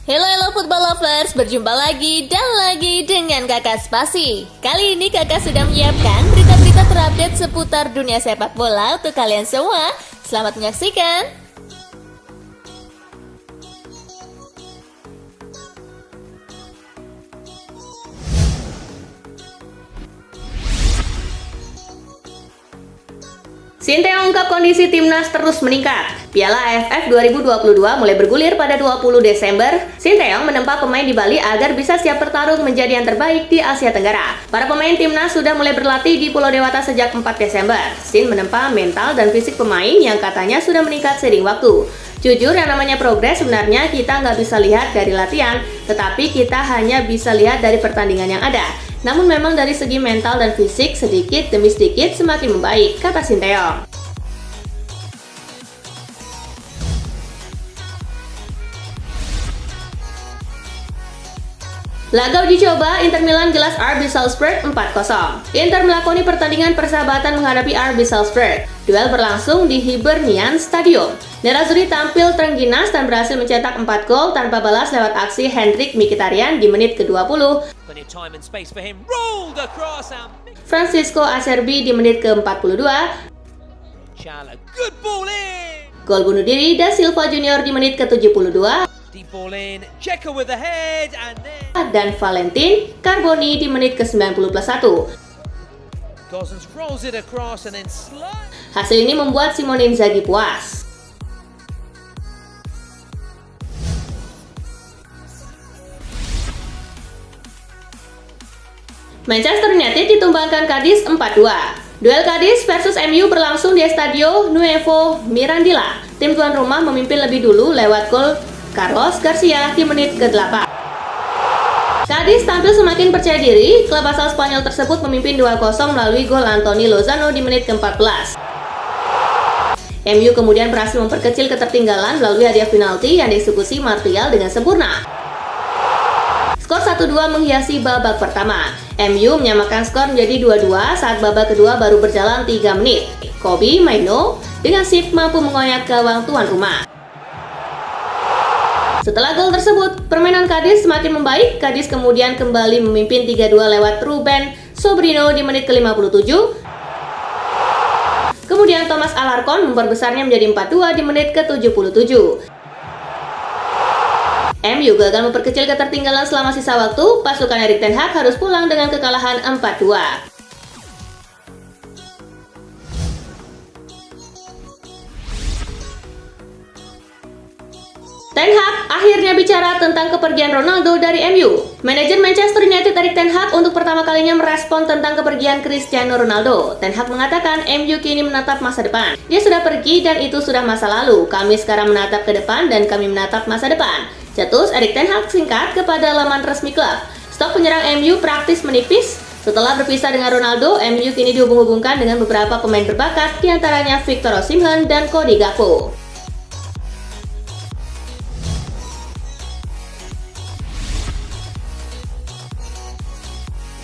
Hello football lovers, berjumpa lagi dan lagi dengan Kakak Spasi. Kali ini Kakak sudah menyiapkan berita-berita terupdate seputar dunia sepak bola untuk kalian semua. Selamat menyaksikan. Sinteyong ungkap kondisi timnas terus meningkat. Piala AFF 2022 mulai bergulir pada 20 Desember. Sinteyong menempa pemain di Bali agar bisa siap bertarung menjadi yang terbaik di Asia Tenggara. Para pemain timnas sudah mulai berlatih di Pulau Dewata sejak 4 Desember. Sin menempa mental dan fisik pemain yang katanya sudah meningkat seiring waktu. Jujur, yang namanya progres sebenarnya kita nggak bisa lihat dari latihan, tetapi kita hanya bisa lihat dari pertandingan yang ada. Namun memang dari segi mental dan fisik sedikit demi sedikit semakin membaik, kata Sinteyong. Laga uji coba, Inter Milan gelas RB Salzburg 4-0. Inter melakoni pertandingan persahabatan menghadapi RB Salzburg. Duel berlangsung di Hibernian Stadium. Nerazzurri tampil terengginas dan berhasil mencetak 4 gol tanpa balas lewat aksi Hendrik Mkhitaryan di menit ke-20. Francisco Acerbi di menit ke-42. Gol bunuh diri Da Silva Junior di menit ke-72. Dan Valentin Carboni di menit ke-90+1. Hasil ini membuat Simone Inzaghi puas. Manchester United ditumbangkan Cadiz 4-2. Duel Cadiz versus MU berlangsung di Estadio Nuevo Mirandilla. Tim tuan rumah memimpin lebih dulu lewat gol Carlos Garcia di menit ke-8. Cadiz tampil semakin percaya diri. Klub asal Spanyol tersebut memimpin 2-0 melalui gol Anthony Lozano di menit ke-14. MU kemudian berhasil memperkecil ketertinggalan melalui hadiah penalti yang dieksekusi Martial dengan sempurna. Skor 1-2 menghiasi babak pertama. MU menyamakan skor menjadi 2-2 saat babak kedua baru berjalan 3 menit. Kobbie Mainoo dengan sip mampu mengoyak gawang tuan rumah. Setelah gol tersebut, permainan Cadiz semakin membaik. Cadiz kemudian kembali memimpin 3-2 lewat Ruben Sobrino di menit ke-57. Kemudian Thomas Alarcon memperbesarnya menjadi 4-2 di menit ke-77. MU gagal memperkecil ketertinggalan selama sisa waktu. Pasukan Erik ten Hag harus pulang dengan kekalahan 4-2. Ten Hag akhirnya bicara tentang kepergian Ronaldo dari MU. Manajer Manchester United Erik ten Hag untuk pertama kalinya merespon tentang kepergian Cristiano Ronaldo. Ten Hag mengatakan MU kini menatap masa depan. Dia sudah pergi dan itu sudah masa lalu. Kami sekarang menatap ke depan dan kami menatap masa depan. Cetus Erik ten Hag singkat kepada laman resmi klub. Stok penyerang MU praktis menipis. Setelah berpisah dengan Ronaldo, MU kini dihubung-hubungkan dengan beberapa pemain berbakat, diantaranya Victor Osimhen dan Cody Gakpo.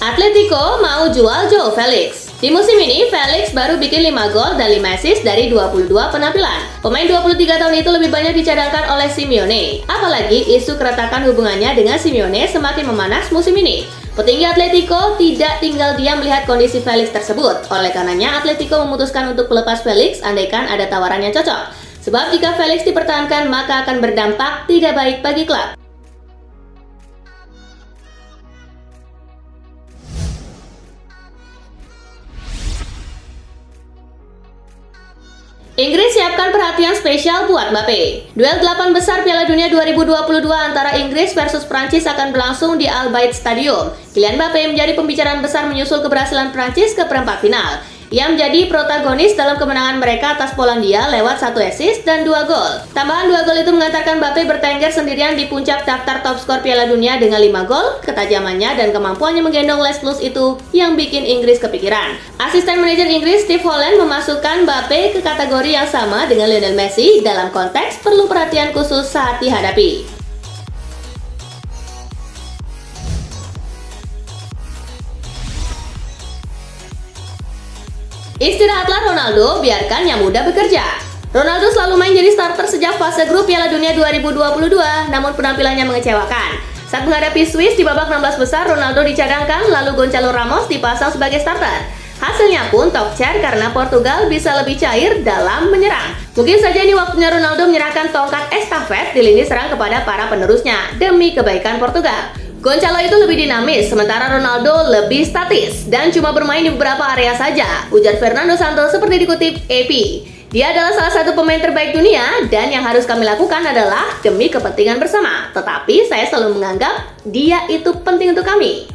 Atletico mau jual Joao Felix. Di musim ini, Felix baru bikin 5 gol dan 5 assist dari 22 penampilan. Pemain 23 tahun itu lebih banyak dicadangkan oleh Simeone. Apalagi isu keretakan hubungannya dengan Simeone semakin memanas musim ini. Petinggi Atletico tidak tinggal diam melihat kondisi Felix tersebut. Oleh karenanya, Atletico memutuskan untuk melepas Felix andaikan ada tawaran yang cocok. Sebab jika Felix dipertahankan, maka akan berdampak tidak baik bagi klub. Inggris siapkan perhatian spesial buat Mbappe. Duel 8 besar Piala Dunia 2022 antara Inggris versus Prancis akan berlangsung di Al Bayt Stadium. Kylian Mbappe menjadi pembicaraan besar menyusul keberhasilan Prancis ke perempat final. Ia menjadi protagonis dalam kemenangan mereka atas Polandia lewat 1 assist dan 2 gol. Tambahan 2 gol itu mengantarkan Mbappe bertengger sendirian di puncak daftar top skor Piala Dunia dengan 5 gol. Ketajamannya dan kemampuannya menggendong Les Blues itu yang bikin Inggris kepikiran. Asisten manajer Inggris Steve Holland memasukkan Mbappe ke kategori yang sama dengan Lionel Messi dalam konteks perlu perhatian khusus saat dihadapi. Istirahatlah Ronaldo, biarkan yang muda bekerja. Ronaldo selalu main jadi starter sejak fase grup Piala Dunia 2022, namun penampilannya mengecewakan. Saat menghadapi Swiss di babak 16 besar, Ronaldo dicadangkan, lalu Gonçalo Ramos dipasang sebagai starter. Hasilnya pun tokcer karena Portugal bisa lebih cair dalam menyerang. Mungkin saja ini waktunya Ronaldo menyerahkan tongkat estafet di lini serang kepada para penerusnya demi kebaikan Portugal. Gonçalo itu lebih dinamis, sementara Ronaldo lebih statis dan cuma bermain di beberapa area saja, ujar Fernando Santos seperti dikutip AP. Dia adalah salah satu pemain terbaik dunia dan yang harus kami lakukan adalah demi kepentingan bersama. Tetapi saya selalu menganggap dia itu penting untuk kami.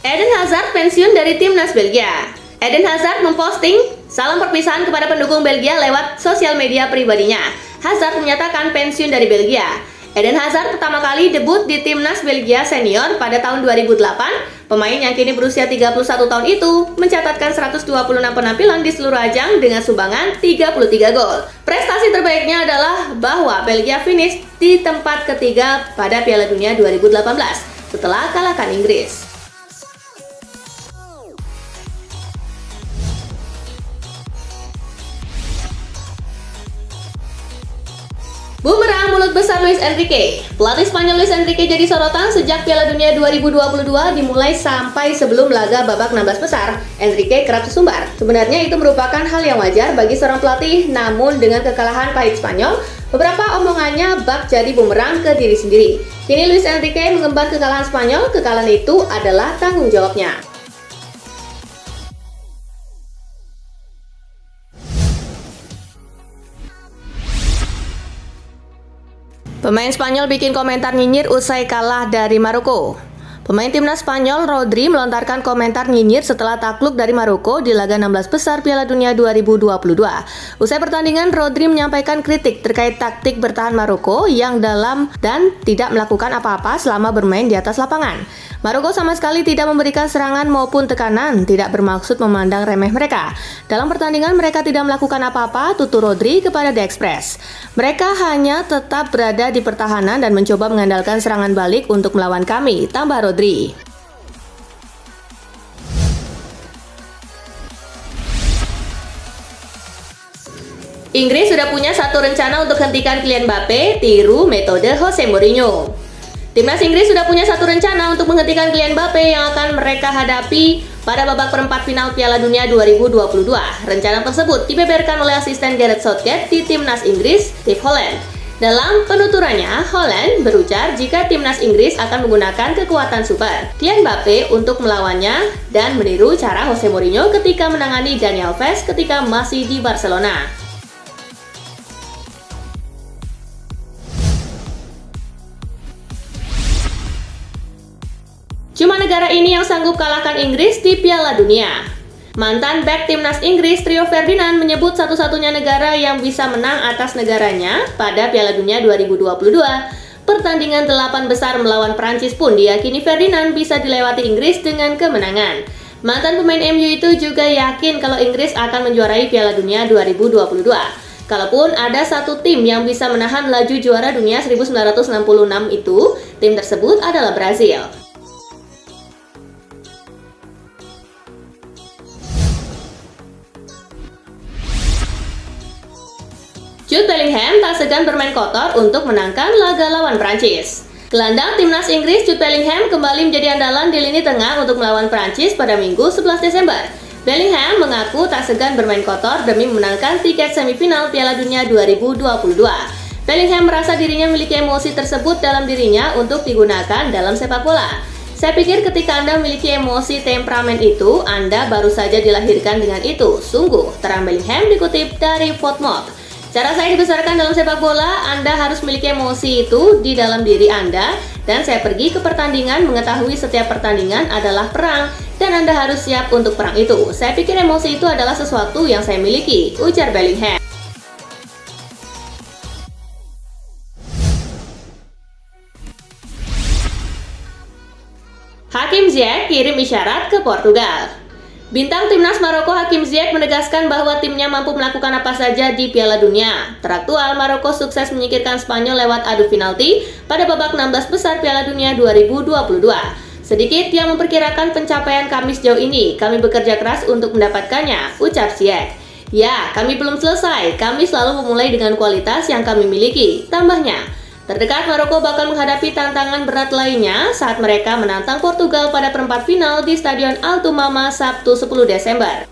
Eden Hazard pensiun dari timnas Belgia. Eden Hazard memposting salam perpisahan kepada pendukung Belgia lewat sosial media pribadinya. Hazard menyatakan pensiun dari Belgia. Eden Hazard pertama kali debut di timnas Belgia senior pada tahun 2008. Pemain yang kini berusia 31 tahun itu mencatatkan 126 penampilan di seluruh ajang dengan sumbangan 33 gol. Prestasi terbaiknya adalah bahwa Belgia finish di tempat ketiga pada Piala Dunia 2018 setelah kalahkan Inggris. Bumerang mulut besar Luis Enrique. Pelatih Spanyol Luis Enrique jadi sorotan sejak Piala Dunia 2022 dimulai sampai sebelum laga babak 16 besar. Enrique kerap sesumbar. Sebenarnya itu merupakan hal yang wajar bagi seorang pelatih, namun dengan kekalahan pahit Spanyol, beberapa omongannya bak jadi bumerang ke diri sendiri. Kini Luis Enrique mengemban kekalahan Spanyol, kekalahan itu adalah tanggung jawabnya. Pemain Spanyol bikin komentar nyinyir usai kalah dari Maroko. Pemain timnas Spanyol Rodri melontarkan komentar nyinyir setelah takluk dari Maroko di laga 16 besar Piala Dunia 2022. Usai pertandingan, Rodri menyampaikan kritik terkait taktik bertahan Maroko yang dalam dan tidak melakukan apa-apa selama bermain di atas lapangan. Maroko sama sekali tidak memberikan serangan maupun tekanan, tidak bermaksud memandang remeh mereka. Dalam pertandingan mereka tidak melakukan apa-apa, tutur Rodri kepada The Express. Mereka hanya tetap berada di pertahanan dan mencoba mengandalkan serangan balik untuk melawan kami, tambah Rodri. Inggris sudah punya satu rencana untuk hentikan Kylian Mbappe, tiru metode Jose Mourinho. Timnas Inggris sudah punya satu rencana untuk menghentikan Kylian Mbappe yang akan mereka hadapi pada babak perempat final Piala Dunia 2022. Rencana tersebut dibeberkan oleh asisten Gareth Southgate di Timnas Inggris, Steve Holland. Dalam penuturannya, Holland berujar jika Timnas Inggris akan menggunakan kekuatan super Kylian Mbappe untuk melawannya dan meniru cara Jose Mourinho ketika menangani Dani Alves ketika masih di Barcelona. Cuma negara ini yang sanggup kalahkan Inggris di Piala Dunia. Mantan bek timnas Inggris Rio Ferdinand menyebut satu-satunya negara yang bisa menang atas negaranya pada Piala Dunia 2022. Pertandingan 8 besar melawan Prancis pun diyakini Ferdinand bisa dilewati Inggris dengan kemenangan. Mantan pemain MU itu juga yakin kalau Inggris akan menjuarai Piala Dunia 2022. Kalaupun ada satu tim yang bisa menahan laju juara dunia 1966 itu, tim tersebut adalah Brazil. Jude Bellingham tak segan bermain kotor untuk menangkan laga lawan Prancis. Gelandang timnas Inggris Jude Bellingham kembali menjadi andalan di lini tengah untuk melawan Prancis pada Minggu 11 Desember. Bellingham mengaku tak segan bermain kotor demi memenangkan tiket semifinal Piala Dunia 2022. Bellingham merasa dirinya memiliki emosi tersebut dalam dirinya untuk digunakan dalam sepak bola. Saya pikir ketika Anda memiliki emosi temperamen itu, Anda baru saja dilahirkan dengan itu. Sungguh, terang Bellingham dikutip dari FotMob. Cara saya dibesarkan dalam sepak bola, Anda harus memiliki emosi itu di dalam diri Anda, dan saya pergi ke pertandingan mengetahui setiap pertandingan adalah perang, dan Anda harus siap untuk perang itu. Saya pikir emosi itu adalah sesuatu yang saya miliki, ujar Bellingham. Hakim Ziyech kirim isyarat ke Portugal. Bintang timnas Maroko Hakim Ziyech menegaskan bahwa timnya mampu melakukan apa saja di Piala Dunia. Teraktual, Maroko sukses menyingkirkan Spanyol lewat adu penalti pada babak 16 besar Piala Dunia 2022. Sedikit yang memperkirakan pencapaian kami sejauh ini. Kami bekerja keras untuk mendapatkannya, ucap Ziyech. Ya, kami belum selesai. Kami selalu memulai dengan kualitas yang kami miliki, tambahnya. Terdekat, Maroko bakal menghadapi tantangan berat lainnya saat mereka menantang Portugal pada perempat final di Stadion Altumama Sabtu 10 Desember.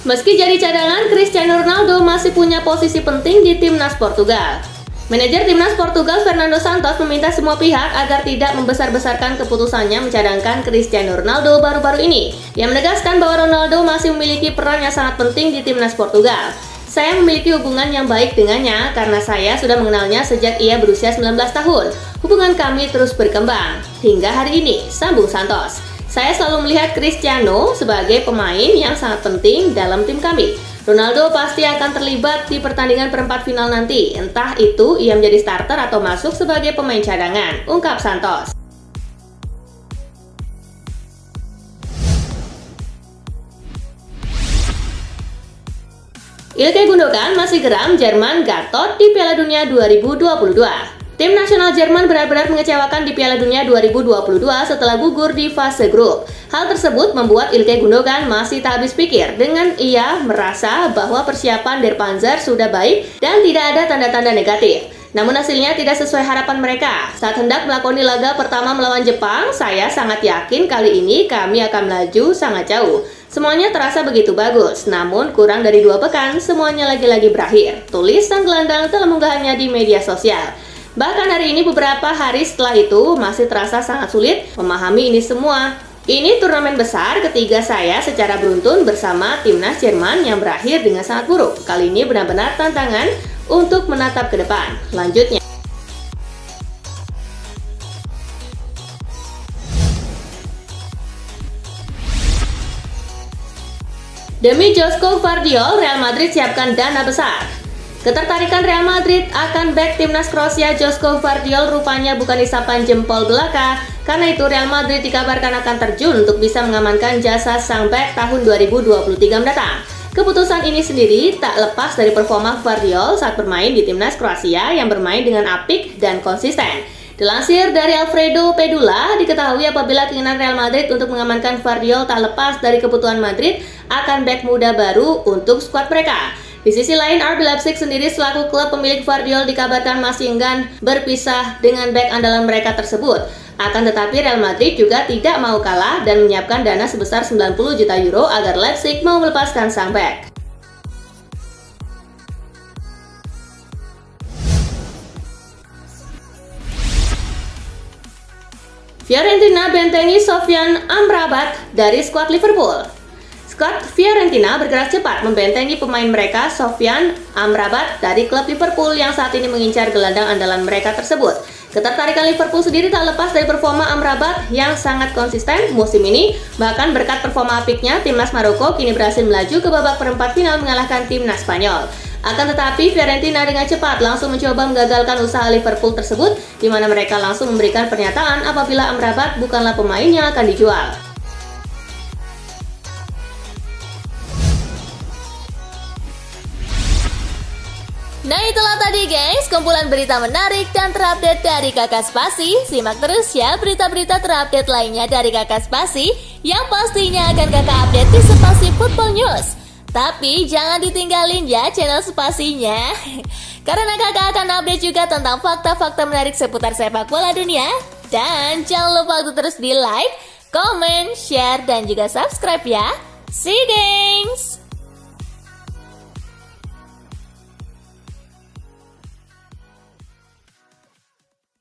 Meski jadi cadangan, Cristiano Ronaldo masih punya posisi penting di timnas Portugal. Manajer timnas Portugal Fernando Santos meminta semua pihak agar tidak membesar-besarkan keputusannya mencadangkan Cristiano Ronaldo baru-baru ini. Ia menegaskan bahwa Ronaldo masih memiliki peran yang sangat penting di timnas Portugal. Saya memiliki hubungan yang baik dengannya karena saya sudah mengenalnya sejak ia berusia 19 tahun. Hubungan kami terus berkembang hingga hari ini, sambung Santos. Saya selalu melihat Cristiano sebagai pemain yang sangat penting dalam tim kami. Ronaldo pasti akan terlibat di pertandingan perempat final nanti, entah itu ia menjadi starter atau masuk sebagai pemain cadangan, ungkap Santos. Ilkay Gundogan masih geram Jerman gatot di Piala Dunia 2022. Tim nasional Jerman benar-benar mengecewakan di Piala Dunia 2022 setelah gugur di fase grup. Hal tersebut membuat Ilkay Gundogan masih tak habis pikir dengan ia merasa bahwa persiapan Der Panzer sudah baik dan tidak ada tanda-tanda negatif. Namun hasilnya tidak sesuai harapan mereka. Saat hendak melakoni laga pertama melawan Jepang, saya sangat yakin kali ini kami akan melaju sangat jauh. Semuanya terasa begitu bagus, namun kurang dari 2 pekan semuanya lagi-lagi berakhir. Tulis sang gelandang dalam unggahannya di media sosial. Bahkan hari ini beberapa hari setelah itu masih terasa sangat sulit memahami ini semua. Ini turnamen besar ketiga saya secara beruntun bersama timnas Jerman yang berakhir dengan sangat buruk. Kali ini benar-benar tantangan untuk menatap ke depan. Lanjutnya. Demi Joško Gvardiol, Real Madrid siapkan dana besar. Ketertarikan Real Madrid akan bek timnas Kroasia Joško Gvardiol rupanya bukan isapan jempol belaka. Karena itu Real Madrid dikabarkan akan terjun untuk bisa mengamankan jasa sang bek tahun 2023 mendatang. Keputusan ini sendiri tak lepas dari performa Gvardiol saat bermain di timnas Kroasia yang bermain dengan apik dan konsisten. Dilansir dari Alfredo Pedula, diketahui apabila keinginan Real Madrid untuk mengamankan Gvardiol tak lepas dari kebutuhan Madrid akan bek muda baru untuk skuad mereka. Di sisi lain, RB Leipzig sendiri selaku klub pemilik Gvardiol dikabarkan masih enggan berpisah dengan bek andalan mereka tersebut. Akan tetapi Real Madrid juga tidak mau kalah dan menyiapkan dana sebesar 90 juta euro agar Leipzig mau melepaskan sang bek. Fiorentina bentengi Sofyan Amrabat dari skuad Liverpool. Skuad Fiorentina bergerak cepat membentengi pemain mereka Sofyan Amrabat dari klub Liverpool yang saat ini mengincar gelandang andalan mereka tersebut. Ketertarikan Liverpool sendiri tak lepas dari performa Amrabat yang sangat konsisten musim ini. Bahkan berkat performa apiknya, timnas Maroko kini berhasil melaju ke babak perempat final mengalahkan timnas Spanyol. Akan tetapi Fiorentina dengan cepat langsung mencoba menggagalkan usaha Liverpool tersebut, di mana mereka langsung memberikan pernyataan apabila Amrabat bukanlah pemain yang akan dijual. Nah itulah tadi guys, kumpulan berita menarik dan terupdate dari Kakak Spasi. Simak terus ya berita-berita terupdate lainnya dari Kakak Spasi yang pastinya akan Kakak update di Spasi Football News. Tapi jangan ditinggalin ya channel Spasinya, karena Kakak akan update juga tentang fakta-fakta menarik seputar sepak bola dunia. Dan jangan lupa untuk terus di like, comment, share, dan juga subscribe ya. See you guys!